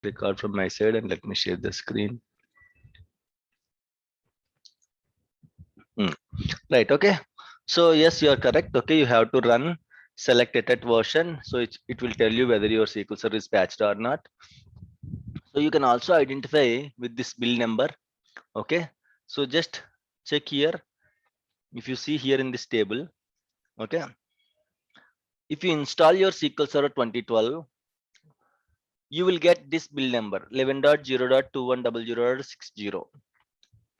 record from my side and let me share the screen. Right, okay. So yes, you are correct. Okay, you have to run select at version. So it will tell you whether your SQL server is patched or not. So you can also identify with this build number. Okay, so just check here. If you see here in this table, okay, if you install your SQL Server 2012, you will get this build number 11.0.2100.60.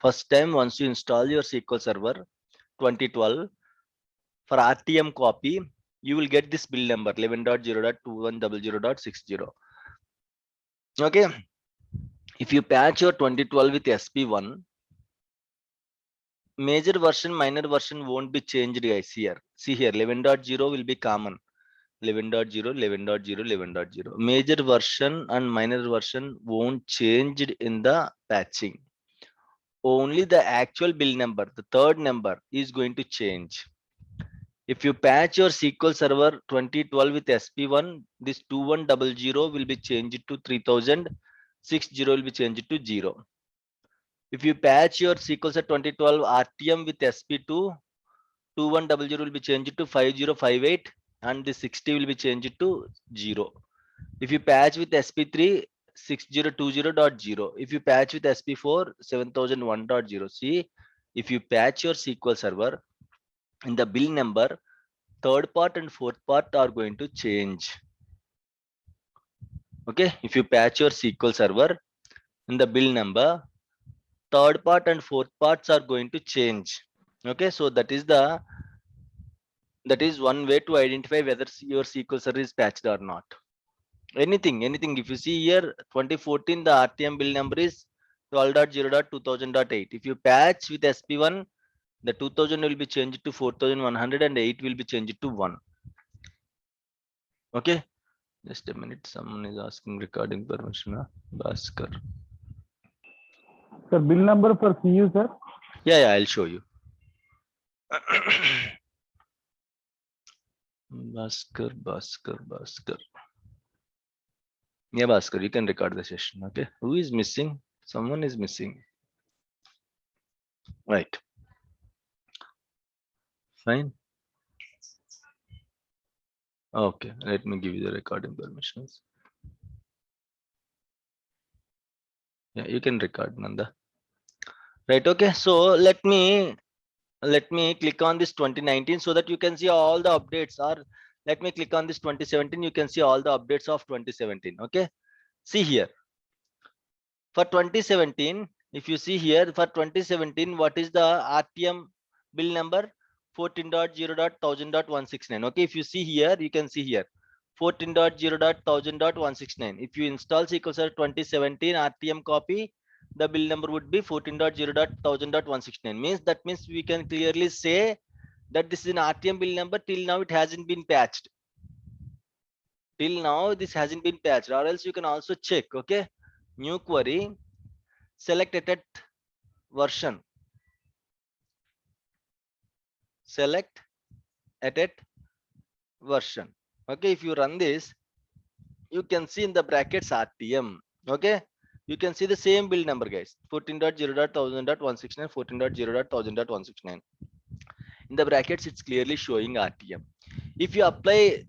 First time once you install your SQL Server 2012 for RTM copy, you will get this build number 11.0.2100.60. Okay, if you patch your 2012 with SP1, major version, minor version won't be changed, guys. Here, see here, 11.0 will be common. 11.0, 11.0, 11.0. Major version and minor version won't change in the patching. Only the actual build number, the third number, is going to change. If you patch your SQL Server 2012 with SP1, this 2100 will be changed to 3000, 60 will be changed to 0. If you patch your SQL Server 2012 RTM with SP2, 2100 will be changed to 5058 and the 60 will be changed to 0. If you patch with SP3, 6020.0. If you patch with SP4, 7001.0. See, if you patch your SQL Server in the build number, third part and fourth part are going to change. Okay, if you patch your SQL Server in the build number, third part and fourth parts are going to change. Okay, so that is one way to identify whether your SQL Server is patched or not. Anything. If you see here 2014, the RTM build number is 12.0.2000.8. If you patch with SP1, the 2000 will be changed to 4100 and 8 will be changed to 1. Okay, just a minute, someone is asking recording permission. Bhaskar. Sir, bill number for CU, sir. Yeah, I'll show you. Bhaskar. Yeah, Bhaskar, you can record the session. Okay, who is missing? Someone is missing. Right. Fine. Okay, let me give you the recording permissions. Yeah, you can record, Nanda. Right, okay, so let me click on this 2019 so that you can see all the updates. Or let me click on this 2017, you can see all the updates of 2017. Okay, see here for 2017, if you see here for 2017, what is the RTM bill number? 14.0.1000.169. okay, if you see here, you can see here 14.0.1000.169. if you install SQL Server 2017 RTM copy, the bill number would be 14.0.1000.169. means we can clearly say that this is an RTM bill number. Till now it hasn't been patched. Till now this hasn't been patched. Or else you can also check. Okay, new query, select at version, select at version. Okay, if you run this, you can see in the brackets RTM. Okay, you can see the same build number, guys. 14.0.1000.169, 14.0.1000.169. in the brackets it's clearly showing RTM. If you apply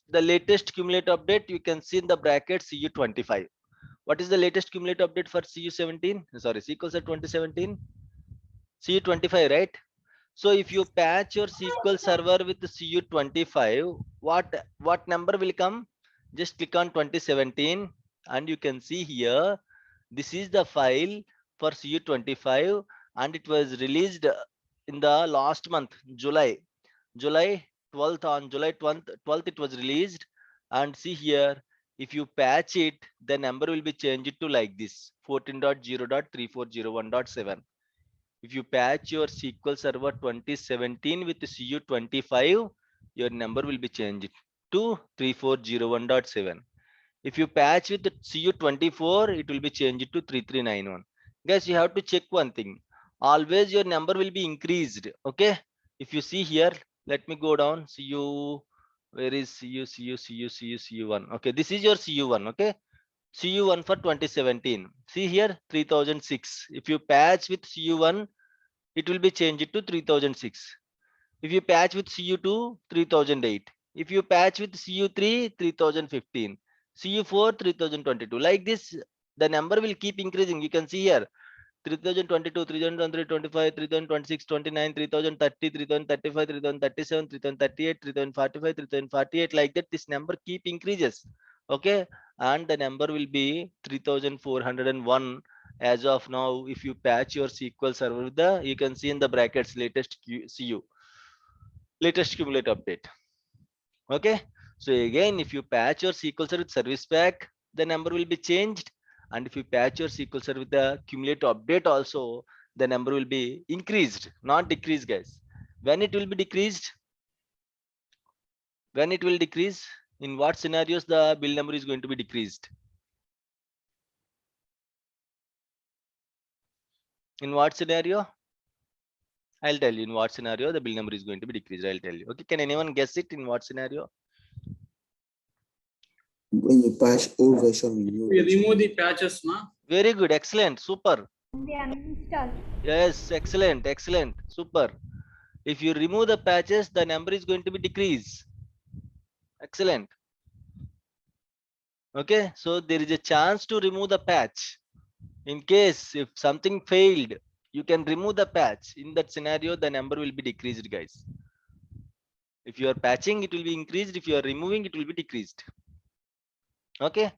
the latest cumulative update, you can see in the brackets CU25. What is the latest cumulative update for CU17? Sorry, SQL Server 2017, CU25, right? So if you patch your SQL Server with the CU25, what number will come? Just click on 2017 and you can see here, this is the file for CU25 and it was released in the last month, July 12th. On July 12th it was released. And see here, if you patch it, the number will be changed to like this 14.0.3401.7. if you patch your SQL Server 2017 with CU25, your number will be changed to 3401.7. if you patch with the CU24, it will be changed to 3391. Guys, you have to check one thing. Always your number will be increased. Okay, if you see here, let me go down. CU, where is CU? CU1. Okay, this is your CU1. Okay, CU1 for 2017. See here 3006. If you patch with CU1, it will be changed to 3006. If you patch with CU2, 3008. If you patch with CU3, 3015. CU4, 3022. Like this, the number will keep increasing. You can see here 3022, 3023, 25, 3026, 29, 3030, 3035, 3037, 3038, 3045, 3048. Like that, this number keep increases. Okay, and the number will be 3401 as of now. If you patch your SQL server with the, you can see in the brackets latest CU, latest cumulative update. Okay, so again, if you patch your SQL server with service pack, the number will be changed. And if you patch your SQL server with the cumulative update also, the number will be increased, not decreased, guys. When it will be decreased, when it will decrease, in what scenarios the bill number is going to be decreased? In what scenario? I'll tell you in what scenario the bill number is going to be decreased. I'll tell you. Okay, can anyone guess it in what scenario? When you patch old version, We remove the patches, na? Very good, excellent, super. The uninstall. Yes, excellent, excellent, super. If you remove the patches, the number is going to be decreased. Excellent. Okay, so there is a chance to remove the patch. In case if something failed, you can remove the patch. In that scenario, the number will be decreased, guys. If you are patching, it will be increased. If you are removing, it will be decreased. Okay,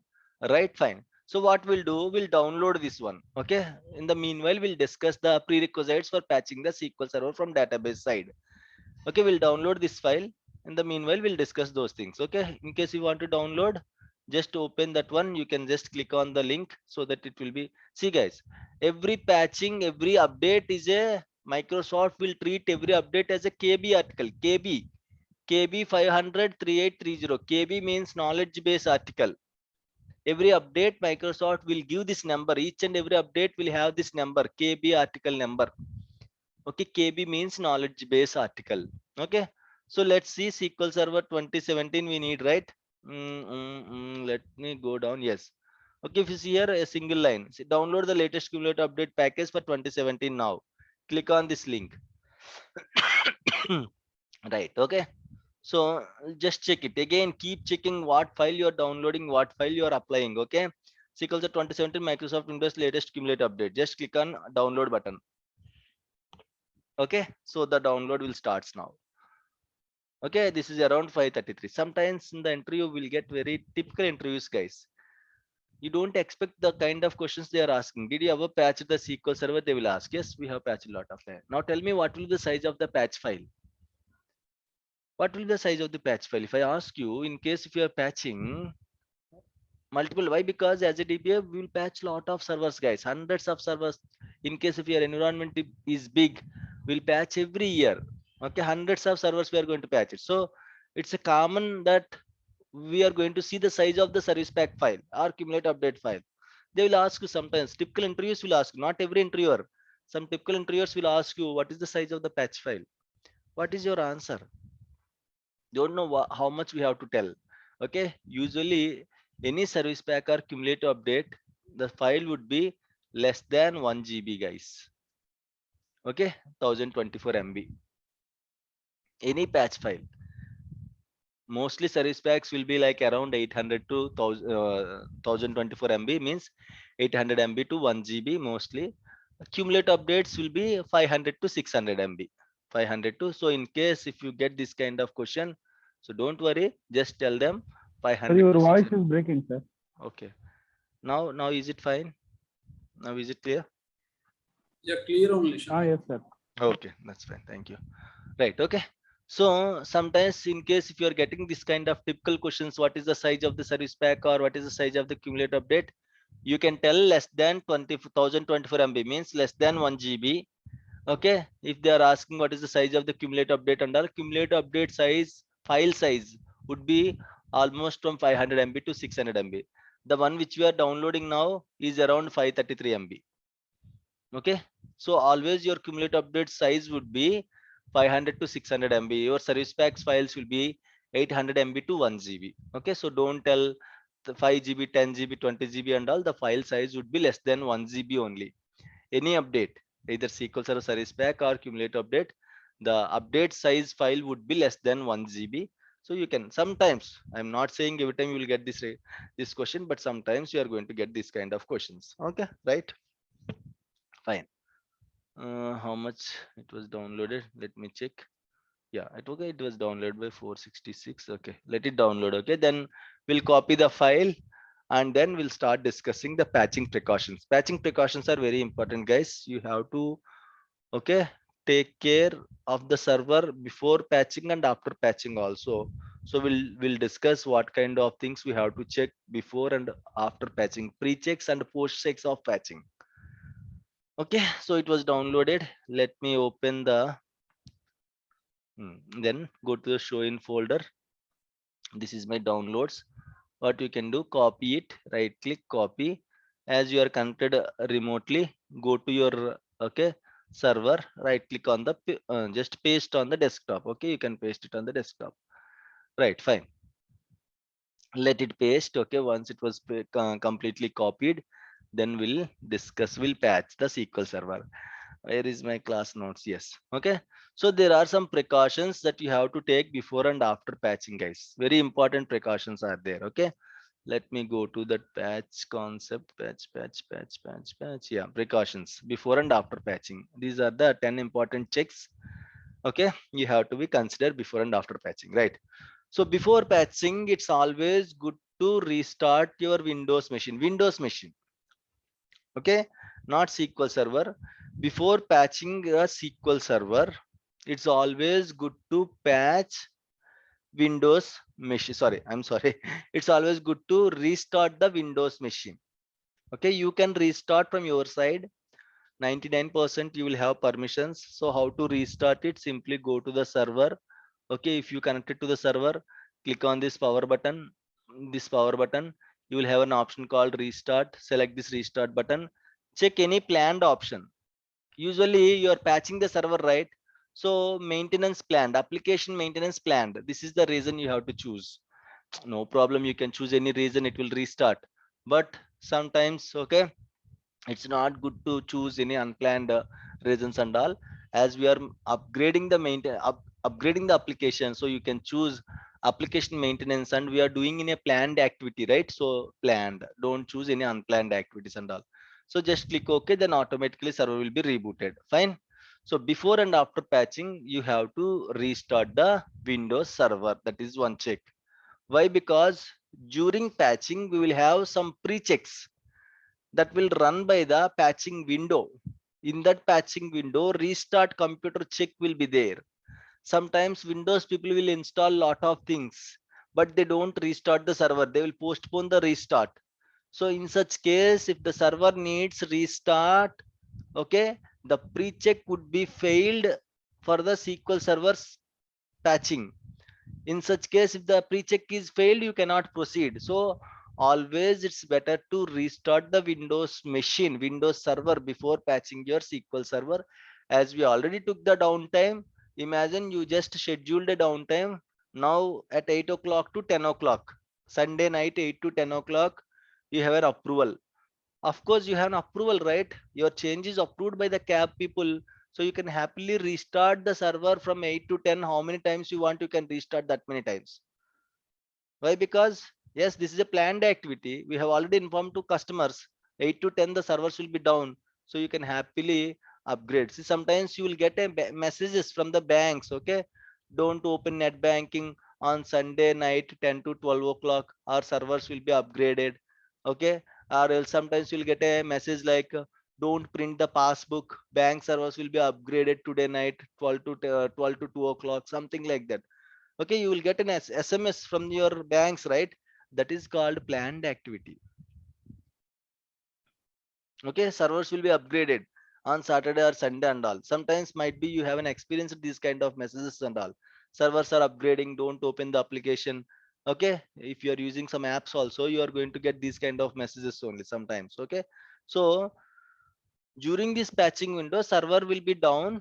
right, fine. So what we'll do, we'll download this one. Okay, in the meanwhile, we'll discuss the prerequisites for patching the SQL server from database side. Okay, we'll download this file. In the meanwhile, we'll discuss those things. Okay, in case you want to download, just open that one. You can just click on the link so that it will be. See, guys, every patching, every update is a Microsoft will treat every update as a KB article. KB 500 3830. KB means knowledge base article. Every update Microsoft will give this number. Each and every update will have this number, KB article number. Okay, KB means knowledge base article. Okay, so let's see SQL Server 2017 we need, right? Let me go down. Yes. Okay, if you see here a single line, see, download the latest cumulative update package for 2017 now. Click on this link. Right. Okay. So just check it again. Keep checking what file you are downloading, what file you are applying. Okay. SQL Server 2017 Microsoft Windows latest cumulative update. Just click on download button. Okay, so the download will starts now. Okay, this is around 5:33. Sometimes in the interview we'll get very typical interviews, guys. You don't expect the kind of questions they are asking. Did you ever patch the SQL server? They will ask. Yes, we have patched a lot of that. Now tell me, what will be the size of the patch file? What will be the size of the patch file? If I ask you, in case if you are patching multiple, why? Because as a DBA we will patch lot of servers, guys, hundreds of servers. In case if your environment is big, we'll patch every year. Okay, hundreds of servers we are going to patch it. So it's a common that we are going to see the size of the service pack file or cumulative update file. They will ask you sometimes. Typical interviews will ask, not every interviewer. Some typical interviewers will ask you, what is the size of the patch file? What is your answer? Don't know how much we have to tell. Okay, usually any service pack or cumulative update, the file would be less than 1 GB, guys. Okay, 1024 MB. Any patch file. Mostly service packs will be like around 800 to 1024 MB, means 800 MB to 1 GB mostly. Cumulative updates will be 500 to 600 MB. 500 to, so in case if you get this kind of question, so don't worry, just tell them 500. Your to voice 600. is breaking, sir. Okay, now is it fine? Now is it clear? Yeah, clear only, sir. Yes, sir. Okay, that's fine, thank you. Right, okay. So sometimes in case if you are getting this kind of typical questions, what is the size of the service pack or what is the size of the cumulative update, you can tell less than 20,024 MB, means less than 1 GB. Okay, if they are asking what is the size of the cumulative update, and our cumulative update size, file size would be almost from 500 MB to 600 MB. The one which we are downloading now is around 533 MB. Okay, so always your cumulative update size would be 500 to 600 MB. Your service packs files will be 800 MB to 1 GB. Okay, so don't tell the 5 GB, 10 GB, 20 GB and all, the file size would be less than 1 GB only. Any update, either SQL Server Service Pack or cumulative update, the update size file would be less than 1 GB. So you can sometimes, I'm not saying every time you will get this question, but sometimes you are going to get this kind of questions. Okay, right? Fine. How much it was downloaded? Let me check. Yeah, it was downloaded by 466. Okay, let it download. Okay, then we'll copy the file and then we'll start discussing the patching precautions. Patching precautions are very important, guys. You have to, okay, take care of the server before patching and after patching also. So we'll discuss what kind of things we have to check before and after patching, pre-checks and post-checks of patching. Okay, so it was downloaded. Let me open the then go to the show in folder. This is my downloads. What you can do, copy it, right click, copy. As you are connected remotely, go to your, okay, server, right click on the just paste on the desktop. Okay, you can paste it on the desktop. Right, fine. Let it paste. Okay, once it was completely copied, then we'll patch the SQL Server. Where is my class notes? Yes. Okay, so there are some precautions that you have to take before and after patching, guys. Very important precautions are there. Okay, let me go to that patch concept. Patch. Yeah, precautions before and after patching. These are the 10 important checks. Okay, you have to be considered before and after patching, right? So before patching, it's always good to restart your Windows machine. Okay, not SQL Server. Before patching a SQL Server, it's always good to patch Windows machine. Sorry, I'm sorry. It's always good to restart the Windows machine. Okay, you can restart from your side. 99% you will have permissions. So how to restart it? Simply go to the server. Okay, if you connected to the server, click on this power button. You will have an option called restart. Select this restart button. Check any planned option. Usually you are patching the server, right? So maintenance planned, application maintenance planned, this is the reason you have to choose. No problem, you can choose any reason, it will restart. But sometimes, okay, it's not good to choose any unplanned reasons and all. As we are upgrading the upgrading the application, so you can choose application maintenance, and we are doing in a planned activity, right? So planned, don't choose any unplanned activities and all. So just click OK, then automatically server will be rebooted. Fine. So before and after patching, you have to restart the Windows server. That is one check. Why? Because during patching we will have some pre-checks that will run by the patching window. In that patching window, restart computer check will be there. Sometimes Windows people will install lot of things, but they don't restart the server. They will postpone the restart. So in such case, if the server needs restart, okay, the pre-check would be failed for the SQL server's patching. In such case, if the pre-check is failed, you cannot proceed. So always it's better to restart the Windows machine, Windows server, before patching your SQL server. As we already took the downtime, imagine you just scheduled a downtime now at 8 o'clock to 10 o'clock, Sunday night 8 to 10 o'clock, you have an approval. Of course you have an approval, right? Your change is approved by the cab people, so you can happily restart the server from 8 to 10. How many times you want, you can restart that many times. Why? Because yes, this is a planned activity. We have already informed to customers 8 to 10 the servers will be down, so you can happily upgrade. See, sometimes you will get a messages from the banks, okay, don't open net banking on Sunday night 10 to 12 o'clock, our servers will be upgraded. Okay, or else sometimes you'll get a message like don't print the passbook, bank servers will be upgraded today night 12 to 12 to 2 o'clock, something like that. Okay, you will get an SMS from your banks, right? That is called planned activity. Okay, servers will be upgraded on Saturday or Sunday and all. Sometimes might be you have an experience of these kind of messages and all. Servers are upgrading, don't open the application. Okay, if you are using some apps also, you are going to get these kind of messages only sometimes. Okay, so during this patching window, server will be down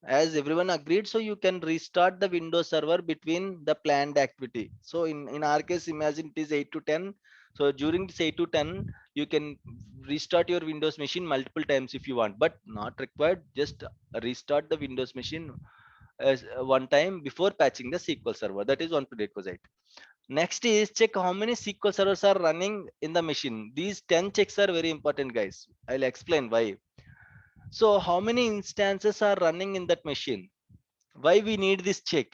as everyone agreed, so you can restart the Windows server between the planned activity. So in our case, imagine it is 8 to 10, So during this 8 to 10, you can restart your Windows machine multiple times if you want, but not required. Just restart the Windows machine as one time before patching the SQL server. That is one prerequisite. Next is check how many SQL servers are running in the machine. These 10 checks are very important, guys. I'll explain why. So how many instances are running in that machine? Why we need this check?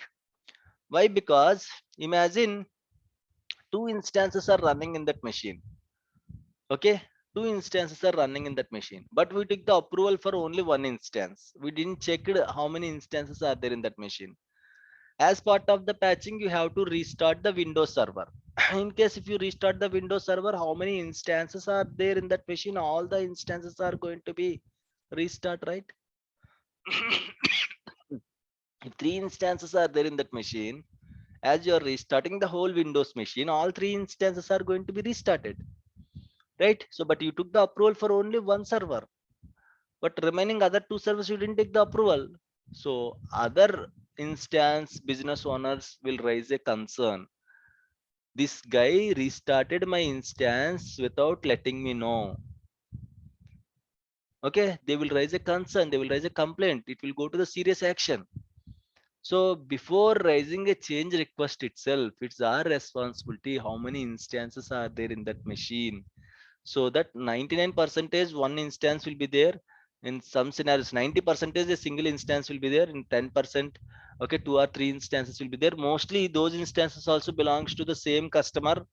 Why? Because imagine two instances are running in that machine. Okay, two instances are running in that machine, but we took the approval for only one instance. We didn't check how many instances are there in that machine. As part of the patching, you have to restart the Windows server. In case if you restart the Windows server, how many instances are there in that machine? All the instances are going to be restart, right? If three instances are there in that machine, as you're restarting the whole Windows machine, all three instances are going to be restarted, right? So, but you took the approval for only one server, but remaining other two servers you didn't take the approval. So other instance business owners will raise a concern. This guy restarted my instance without letting me know. Okay, they will raise a concern, they will raise a complaint, it will go to the serious action. So before raising a change request itself, it's our responsibility how many instances are there in that machine. So that 99% one instance will be there. In some scenarios 90% a single instance will be there. In 10%, okay, two or three instances will be there. Mostly those instances also belongs to the same customer,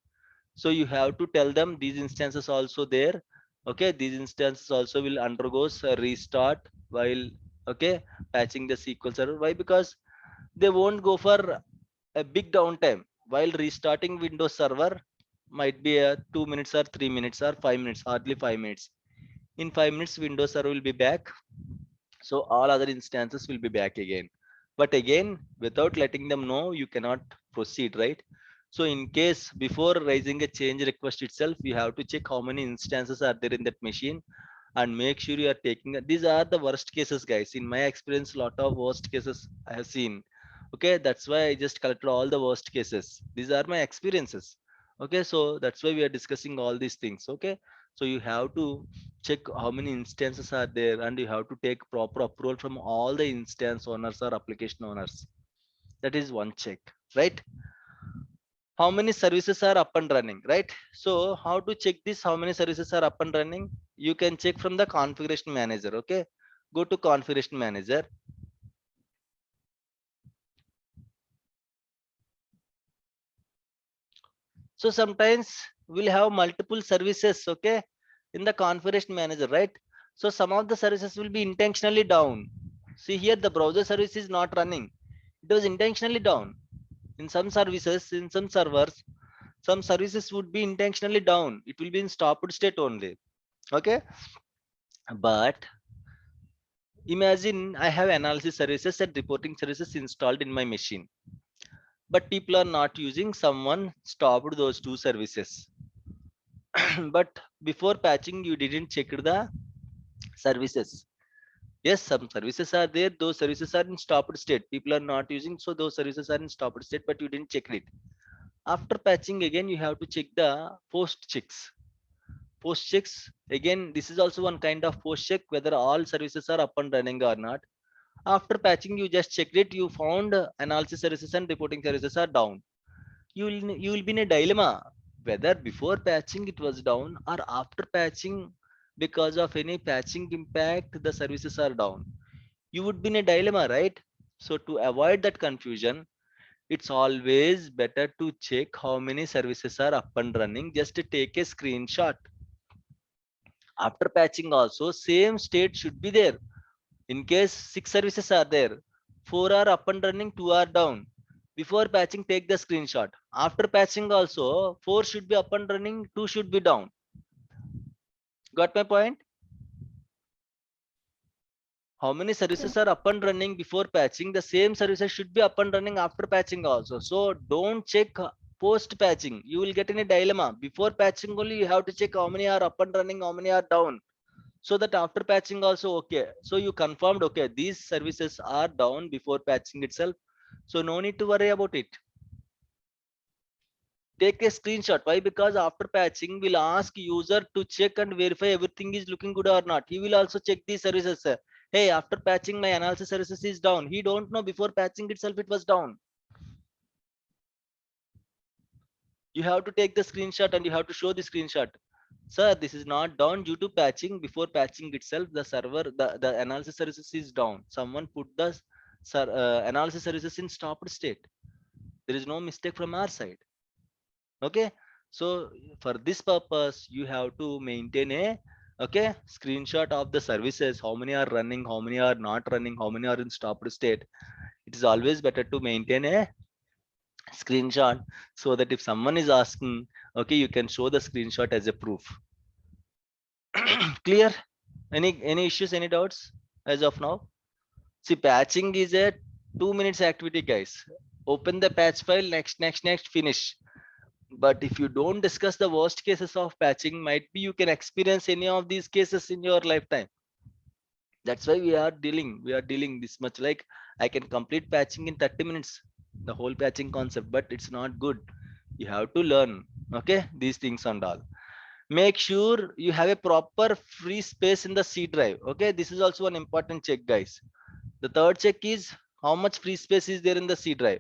so you have to tell them these instances also there. Okay, these instances also will undergoes a restart while, okay, patching the SQL server. Why? Because they won't go for a big downtime while restarting Windows server. Might be a 2 minutes or 3 minutes or 5 minutes, hardly 5 minutes. In 5 minutes Windows server will be back, so all other instances will be back again. But again, without letting them know, you cannot proceed, right? So in case before raising a change request itself, you have to check how many instances are there in that machine and make sure you are taking these are the worst cases, guys. In my experience, lot of worst cases I have seen. Okay, that's why I just collected all the worst cases. These are my experiences. Okay, so that's why we are discussing all these things. Okay, so you have to check how many instances are there, and you have to take proper approval from all the instance owners or application owners. That is one check, right? How many services are up and running, right? So how to check this, how many services are up and running? You can check from the configuration manager. Okay, go to configuration manager. So sometimes we'll have multiple services, okay, in the configuration manager, right? So some of the services will be intentionally down. See here, the browser service is not running, it was intentionally down. In some services, in some servers, some services would be intentionally down, it will be in stopped state only. Okay, but imagine I have analysis services and reporting services installed in my machine, but people are not using, someone stopped those two services. But before patching you didn't check the services. Yes, some services are there, those services are in stopped state, people are not using, so those services are in stopped state, but you didn't check it. After patching, again you have to check the post checks. Post checks, again this is also one kind of post check, whether all services are up and running or not. After patching you just checked it, you found analysis services and reporting services are down. You will be in a dilemma whether before patching it was down or after patching, because of any patching impact the services are down. You would be in a dilemma, right? So to avoid that confusion, it's always better to check how many services are up and running. Just to take a screenshot. After patching also same state should be there. In case 6 services are there, 4 are up and running, 2 are down. Before patching, take the screenshot. After patching also, 4 should be up and running, 2 should be down. Got my point? How many services are up and running before patching? The same services should be up and running after patching also. So don't check post patching. You will get in a dilemma. Before patching only, you have to check how many are up and running, how many are down, so that after patching also, okay, so you confirmed, okay, these services are down before patching itself, so no need to worry about it. take a screenshot. Why? Because after patching, we'll ask user to check and verify everything is looking good or not. He will also check the services. Hey, after patching, my analysis services is down. He don't know before patching itself it was down. You have to take the screenshot and you have to show the screenshot. Sir, this is not down due to patching. Before patching itself, the server, the analysis services is down. Someone put the analysis services in stopped state. There is no mistake from our side. Okay, so for this purpose, you have to maintain a screenshot of the services. How many are running? How many are not running? How many are in stopped state? It is always better to maintain a screenshot so that if someone is asking, okay, you can show the screenshot as a proof. Clear? Any issues, any doubts as of now? See, patching is a 2 minutes activity, guys. Open the patch file, next, finish. But if you don't discuss the worst cases of patching, might be you can experience any of these cases in your lifetime. That's why we are dealing this much. Like, I can complete patching in 30 minutes, the whole patching concept, but it's not good. You have to learn, okay, these things and all. Make sure you have a proper free space in the C drive. Okay, this is also an important check, guys. The third check is how much free space is there in the C drive.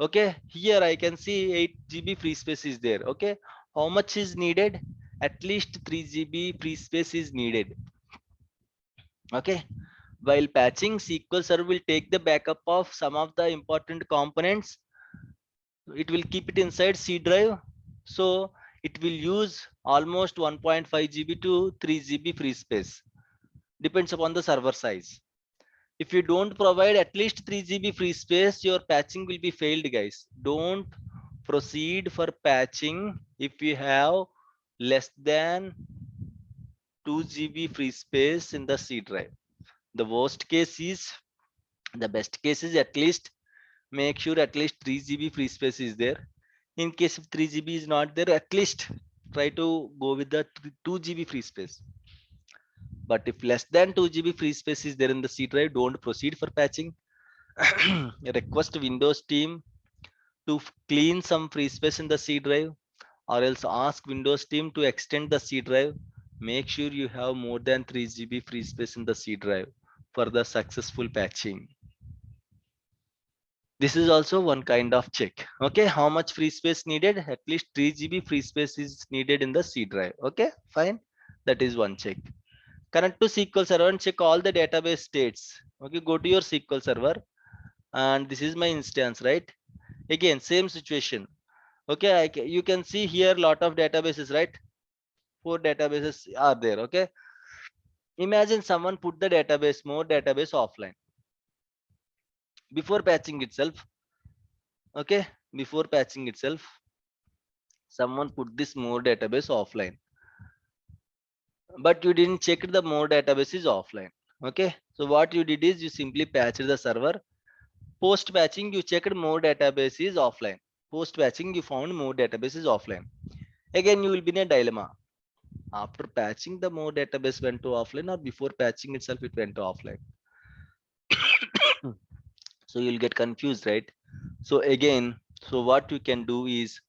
Okay, here I can see 8 GB free space is there. Okay, how much is needed? At least 3 GB free space is needed. Okay, while patching, SQL Server will take the backup of some of the important components. It will keep it inside C drive, so it will use almost 1.5 GB to 3 GB free space, depends upon the server size. If you don't provide at least 3 GB free space, your patching will be failed, guys. Don't proceed for patching if you have less than 2 GB free space in the C drive. The worst case is, the best case is at least make sure at least 3 GB free space is there. In case if 3 GB is not there, at least try to go with the 2 GB free space. But if less than 2 GB free space is there in the C drive, don't proceed for patching. Request Windows team to clean some free space in the C drive, or else ask Windows team to extend the C drive. Make sure you have more than 3 GB free space in the C drive for the successful patching. This is also one kind of check. Okay, how much free space needed? At least 3 GB free space is needed in the C drive. Okay, fine. That is one check. Connect to SQL Server and check all the database states. Okay, go to your SQL Server, and this is my instance, right? Again, same situation. Okay, you can see here lot of databases, right? 4 databases are there. Okay, imagine someone put the more database offline before patching itself. Okay, before patching itself, someone put this more database offline, but you didn't check the more database is offline. Okay, so what you did is you simply patched the server. Post patching, you checked more database is offline. Post patching, you found more database is offline. Again, you will be in a dilemma. After patching, the more database went to offline, or before patching itself it went to offline. So you'll get confused, right? So again, so what you can do is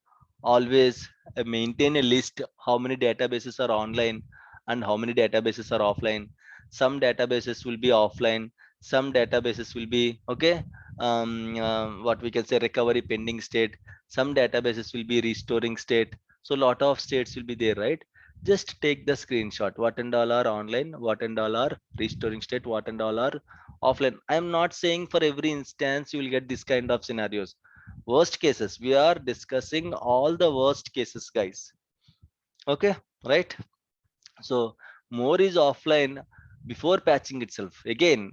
always maintain a list how many databases are online and how many databases are offline. Some databases will be offline, some databases will be what we can say recovery pending state, some databases will be restoring state. So lot of states will be there, right? Just take the screenshot, what and all are online, what and all are restoring state, what and all are offline. I'm not saying for every instance you will get this kind of scenarios. Worst cases, we are discussing all the worst cases, guys. Okay, right? So more is offline before patching itself. Again,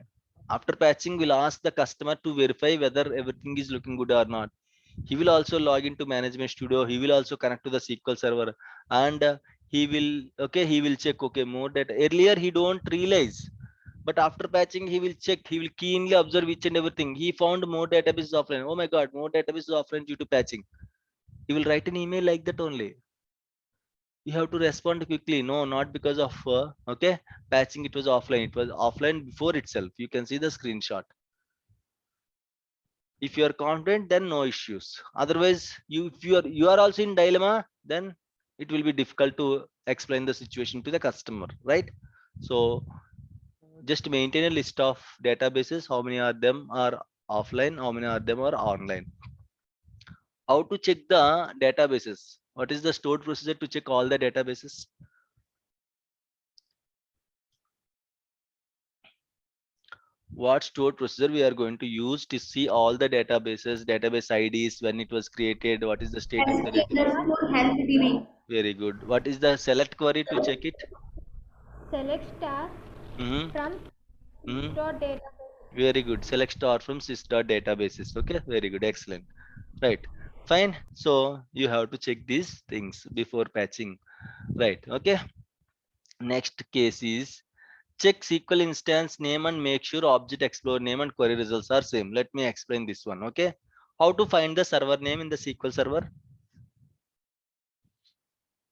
after patching, we'll ask the customer to verify whether everything is looking good or not. He will also log into management studio. He will also connect to the SQL server, and he will check, okay, more data. Earlier he don't realize, but after patching he will check, he will keenly observe each and everything. He found more databases offline. Oh my god, more databases offline due to patching. He will write an email like that only. You have to respond quickly. No, not because of patching, it was offline. It was offline before itself. You can see the screenshot. If you are confident, then no issues. Otherwise, if you are also in dilemma, then it will be difficult to explain the situation to the customer, right? So just maintain a list of databases. How many of them are offline? How many of them are online? How to check the databases? What is the stored procedure to check all the databases? What stored procedure we are going to use to see all the databases, database IDs, when it was created, what is the state of the Help plus database? more help TV. Very good. What is the select query to check it? Select star Mm-hmm. from Mm-hmm. database. Very good. Select star from sys.databases. Okay, very good. Excellent. Right. Fine. So you have to check these things before patching. Right. Okay. Next case is check SQL instance name and make sure object explorer name and query results are same. Let me explain this one. Okay. How to find the server name in the SQL server?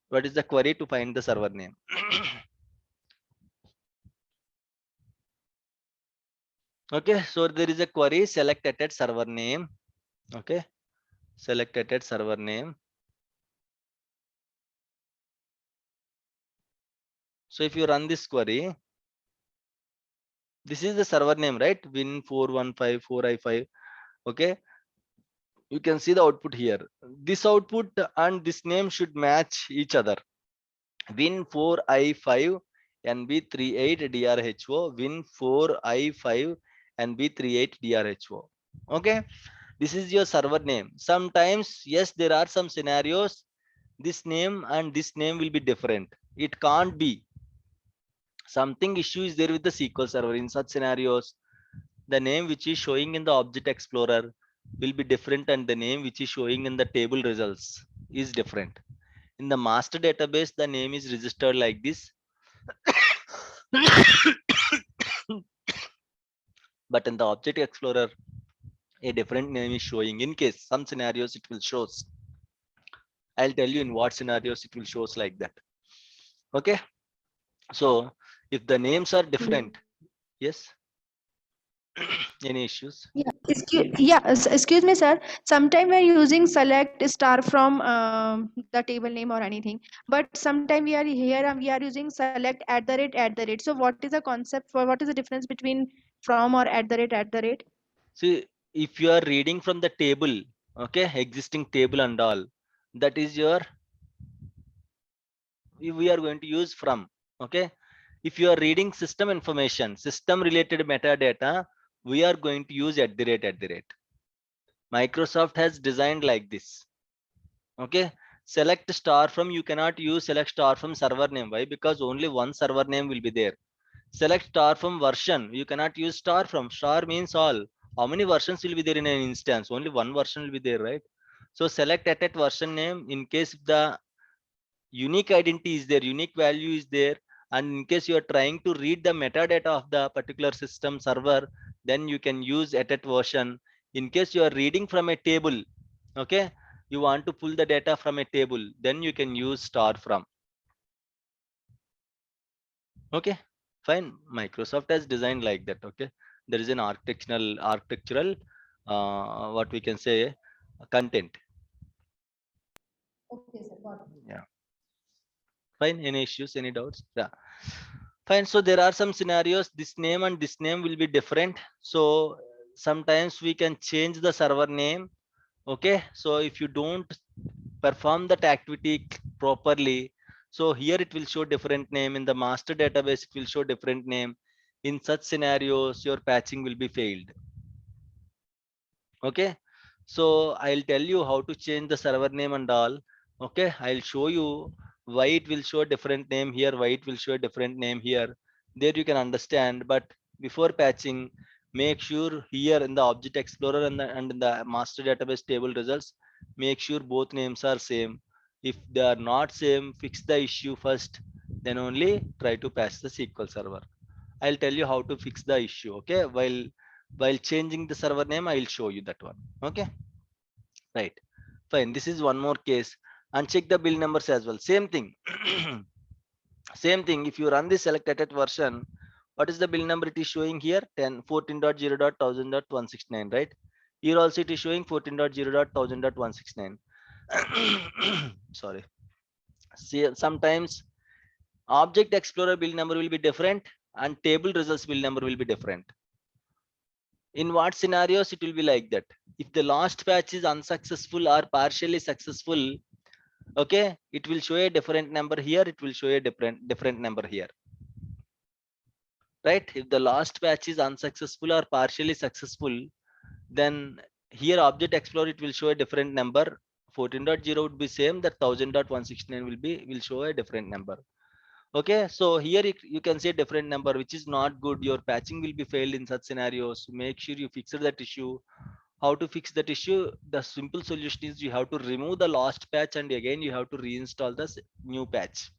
What is the query to find the server name? Okay. So there is a query select at server name. Okay. Select at server name. So if you run this query, this is the server name, right? Win4154i5. Okay. You can see the output here. This output and this name should match each other. Win4i5 NB38 DRHO. Win4i5 NB38 DRHO. Okay. This is your server name. Sometimes, yes, there are some scenarios. This name and this name will be different. It can't be. Something issue is there with the SQL server. In such scenarios, the name which is showing in the object explorer will be different and the name which is showing in the table results is different. In the master database, the name is registered like this. But in the object explorer, a different name is showing. In case some scenarios it will shows. I'll tell you in what scenarios it will shows like that. Okay. So if the names are different, yes. Any issues? Excuse me, sir. Sometimes we're using select star from the table name or anything, but sometimes we are here and we are using select @ So what is the concept for what is the difference between from or @? See, if you are reading from the table, okay, existing table and all, that is your, we are going to use from. Okay. If you are reading system information, system related metadata, we are going to use @. Microsoft has designed like this. Okay. Select star from, you cannot use select star from server name. Why? Because only one server name will be there. Select star from version, you cannot use star from. Star means all. How many versions will be there in an instance? Only one version will be there, right? So select at version name in case if the unique identity is there, unique value is there, and in case you are trying to read the metadata of the particular system server, then you can use at version. In case you are reading from a table, okay, you want to pull the data from a table, then you can use star from. Okay, fine. Microsoft has designed like that. Okay, there is an architectural what we can say content. Okay, sir. Got it. Yeah, fine. Any issues, any doubts? Yeah, fine. So there are some scenarios, this name and this name will be different, so sometimes we can change the server name. Okay, so if you don't perform that activity properly, so here it will show different name, in the master database it will show different name. In such scenarios your patching will be failed. Okay, so I'll tell you how to change the server name and all. Okay, I'll show you why it will show different name here, why it will show a different name here. There you can understand. But before patching, make sure here in the object explorer and in the master database table results, make sure both names are same. If they are not same, fix the issue first, then only try to patch the SQL server. I'll tell you how to fix the issue. Okay, while changing the server name, I'll show you that one. Okay, right, fine. This is one more case. And check the build numbers as well. Same thing. Same thing. If you run the selected version, what is the build number it is showing here? 10 14.0.1000.169, right? Here also it is showing 14.0.1000.169. Sorry. See, sometimes object explorer build number will be different and table results build number will be different. In what scenarios it will be like that? If the last patch is unsuccessful or partially successful, okay, it will show a different number here, it will show a different number here, right? If the last patch is unsuccessful or partially successful, then here object explorer it will show a different number. 14.0 would be same, that 1000.169 will show a different number. Okay, so here you can see a different number, which is not good. Your patching will be failed in such scenarios. Make sure you fix that issue. How to fix that issue? The simple solution is you have to remove the last patch and again you have to reinstall the new patch.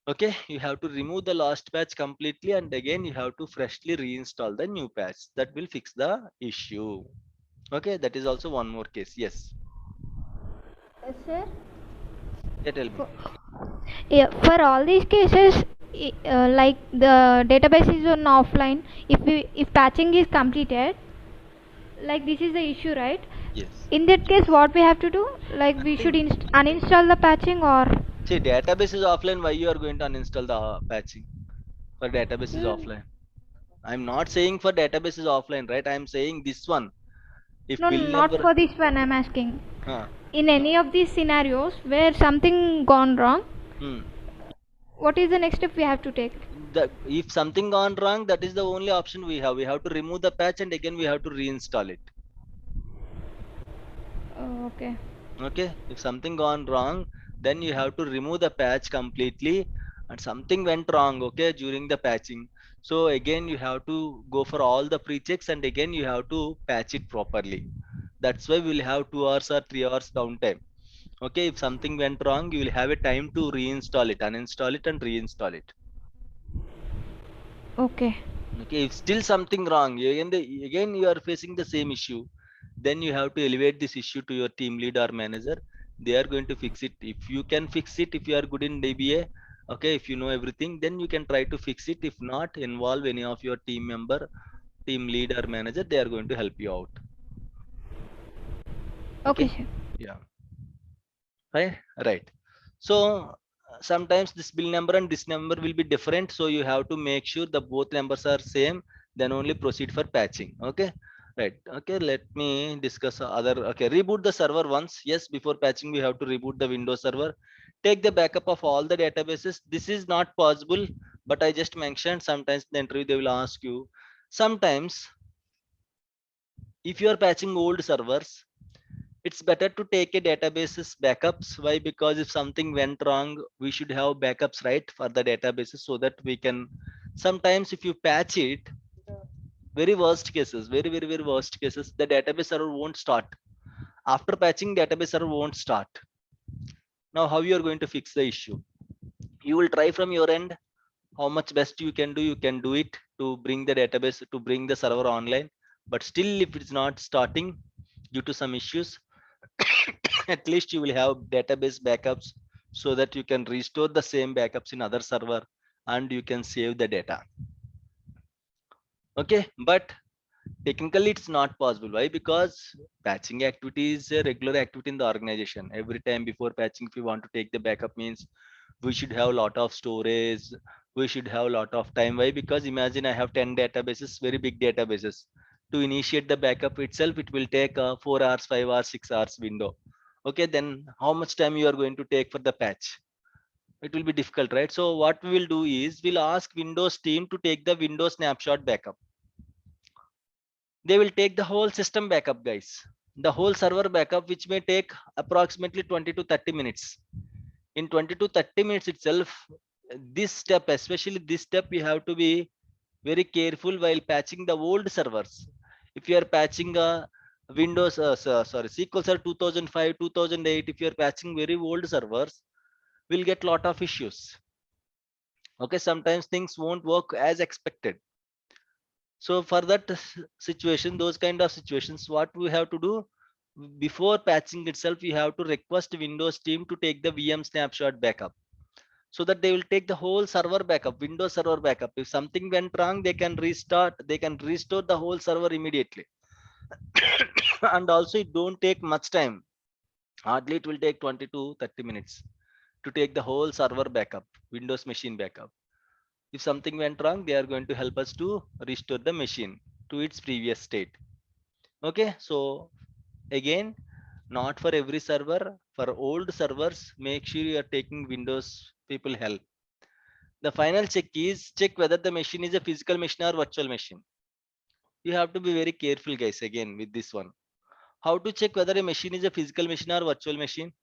Okay, you have to remove the last patch completely and again you have to freshly reinstall the new patch. That will fix the issue. Okay, that is also one more case. Yes. Sir, Yeah, tell me. yeah, for all these cases, like the database is on offline, if patching is completed, like this is the issue, right? Yes. In that case, what we have to do? Like we should uninstall the patching or? See, database is offline. Why you are going to uninstall the patching? For database is Hmm. offline. I'm not saying for database is offline, right? I'm saying this one. If No, build not number, for this one. I'm asking. huh, In any of these scenarios where something gone wrong, hmm. what is the next step we have to take? If something gone wrong, that is the only option we have. We have to remove the patch and again we have to reinstall it. Oh, okay. Okay, if something gone wrong, then you have to remove the patch completely and something went wrong, okay, during the patching. So again you have to go for all the pre-checks and again you have to patch it properly. That's why we'll have 2 hours or 3 hours downtime. Okay, if something went wrong, you will have a time to reinstall it, uninstall it and reinstall it. Okay. Okay, if still something wrong, again you are facing the same issue, then you have to elevate this issue to your team lead or manager. They are going to fix it. If you can fix it, if you are good in DBA, okay, if you know everything, then you can try to fix it. If not, involve any of your team member, team lead or manager, they are going to help you out. Okay, Okay, sir. yeah, right. So sometimes this bill number and this number will be different, so you have to make sure the both numbers are same, then only proceed for patching. Okay, right. Okay, let me discuss other. Okay, reboot the server once. Yes, before patching we have to reboot the Windows server. Take the backup of all the databases. This is not possible, but I just mentioned sometimes in the interview they will ask you. Sometimes if you are patching old servers, it's better to take a databases backups. Why? Because if something went wrong, we should have backups, right, for the databases, so that we can, sometimes if you patch it, very worst cases, very worst cases, the database server won't start. After patching, database server won't start. Now how you are going to fix the issue? You will try from your end how much best you can do, you can do it to bring the database, to bring the server online. But still if it's not starting due to some issues, at least you will have database backups, so that you can restore the same backups in other server and you can save the data. Okay, but technically it's not possible. Why? Because patching activity is a regular activity in the organization. Every time before patching, if you want to take the backup, means we should have a lot of storage, we should have a lot of time. Why? Because imagine I have 10 databases, very big databases. To initiate the backup itself, it will take 4 hours, 5 hours, 6 hours window. Okay, then how much time you are going to take for the patch? It will be difficult, right? So what we will do is we'll ask Windows team to take the Windows snapshot backup. They will take the whole system backup, guys, the whole server backup, which may take approximately 20 to 30 minutes. In 20 to 30 minutes itself, this step, especially this step, you have to be very careful while patching the old servers. If you are patching a Windows, sorry, SQL Server 2005, 2008, if you are patching very old servers, we'll get lot of issues. Okay, sometimes things won't work as expected. So for that situation, those kind of situations, what we have to do, before patching itself, you have to request Windows team to take the VM snapshot backup, so that they will take the whole server backup, Windows server backup. If something went wrong, they can restart, they can restore the whole server immediately. And also it don't take much time. Hardly it will take 20 to 30 minutes to take the whole server backup, Windows machine backup. If something went wrong, they are going to help us to restore the machine to its previous state. Okay, so again, not for every server, for old servers, make sure you are taking Windows people help. The final check is check whether the machine is a physical machine or virtual machine. You have to be very careful, guys, again with this one. How to check whether a machine is a physical machine or virtual machine?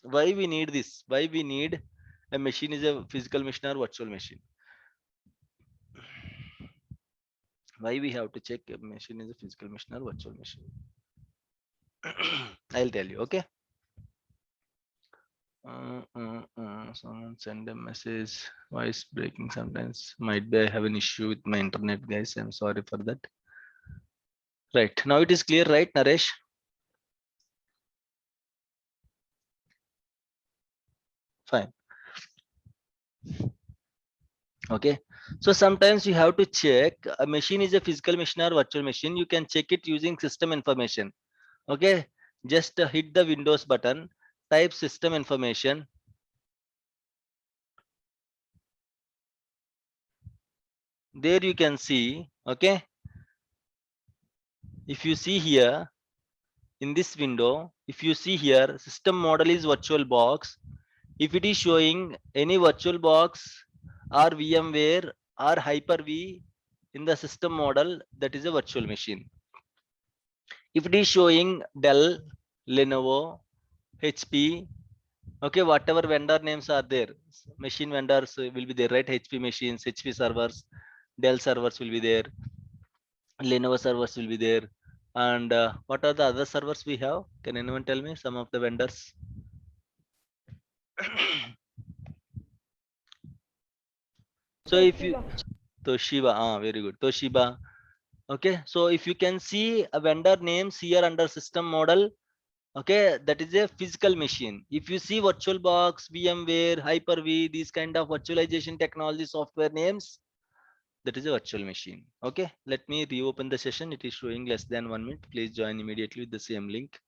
Why we need this? Why we need a machine is a physical machine or virtual machine? Why we have to check a machine is a physical machine or virtual machine? I'll tell you, okay? Someone send a message, voice breaking sometimes. Might be I have an issue with my internet, guys. I'm sorry for that. Right, now it is clear, right, Naresh? Fine. Okay, so sometimes you have to check a machine is a physical machine or virtual machine. You can check it using system information. Okay, just hit the Windows button, type system information. There you can see, okay, if you see here in this window, if you see here, system model is VirtualBox. If it is showing any VirtualBox or VMware or Hyper-V in the system model, that is a virtual machine. If it is showing Dell, Lenovo, HP, okay, whatever vendor names are there, machine vendors will be there, right? HP machines, HP servers, Dell servers will be there, Lenovo servers will be there. And what are the other servers we have? Can anyone tell me some of the vendors? So if you Toshiba, very good, Toshiba. Okay, so if you can see a vendor names here under system model, okay, that is a physical machine. If you see VirtualBox, VMware, Hyper-V, these kind of virtualization technology software names, that is a virtual machine. Okay, let me reopen the session. It is showing less than 1 minute. Please join immediately with the same link.